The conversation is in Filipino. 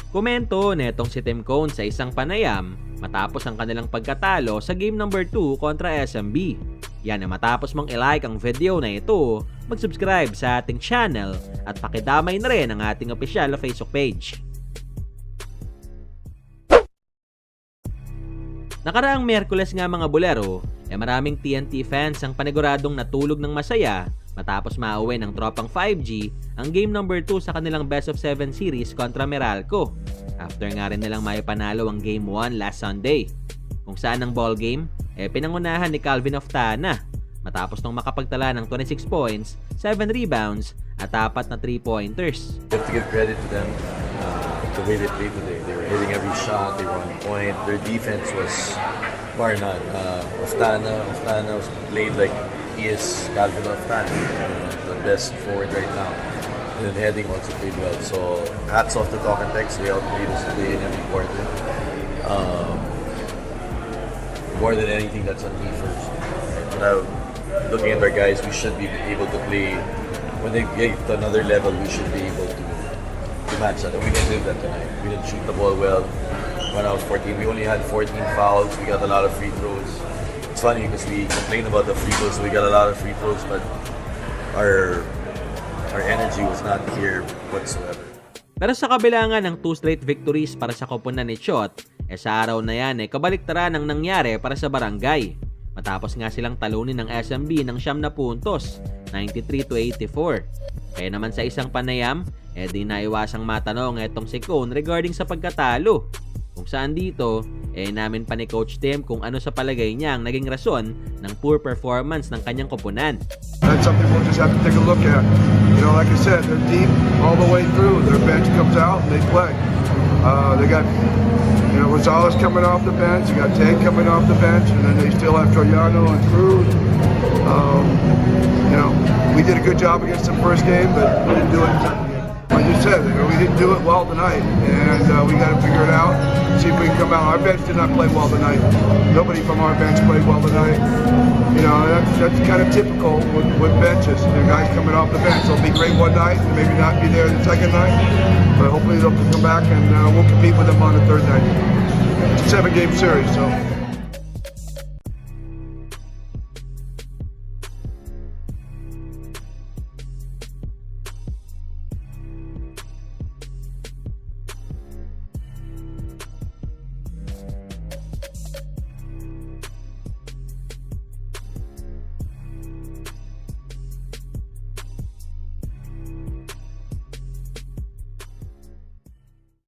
Komento netong si Tim Cone sa isang panayam matapos ang kanilang pagkatalo sa game number 2 kontra SMB. Yan na matapos mong i-like ang video na ito, mag-subscribe sa ating channel at pakidamay na rin ang ating opisyal na Facebook page. Nakaraang Miyerkules nga mga bolero, maraming TNT fans ang paniguradong natulog ng masaya matapos mauwi ng tropang 5G ang game number 2 sa kanilang best of 7 series kontra Meralco. After nga rin nilang maipanalo ang game 1 last Sunday. Kung saan ang ball game, pinangunahan ni Calvin Oftana matapos nung makapagtala ng 26 points, 7 rebounds at 4 na 3-pointers. You have to give credit to them. The way they played today, they were hitting every shot, they were on point. Their defense was bar none. Oftana was played like he is Calvin Oftana, the best forward right now. And then heading also played well. So hats off to Talk and Text. They outplayed us today in every quarter. More than anything, that's on me first. Now, looking at our guys, we should be able to play. When they get to another level, we should be able to match that. And we didn't do that tonight. We didn't shoot the ball well. When I was 14, we only had 14 fouls. We got a lot of free throws. It's funny because we complain about the free throws. We got a lot of free throws, but our energy was not here whatsoever. Pero sa kabila nga ng 2 straight victories para sa koponan ni Chot, sa araw na yan kabaliktaran ang nangyari para sa Barangay. Matapos nga silang talunin ng SMB ng 9 na puntos, 93-84. Kaya naman sa isang panayam, di naiwasang matanong etong si Cone regarding sa pagkatalo. Kung saan dito, namin pa ni Coach Tim kung ano sa palagay niya ang naging rason ng poor performance ng kanyang koponan. That's something we'll just have to take a look at. You know, like I said, they're deep all the way through. Their bench comes out and they play. They got, you know, Rosales coming off the bench. You got Tank coming off the bench, and then they still have Troyano and Cruz. You know, we did a good job against them first game, but we didn't do it. Like you said, you know, we didn't do it well tonight, and we got to figure it out. See if we can come out. Our bench did not play well tonight. Nobody from our bench played well tonight. You know, that's kind of typical with benches. The guys coming off the bench, they'll be great one night and maybe not be there the second night. But hopefully they'll come back and we'll compete with them on the third night. It's a 7-game series, so.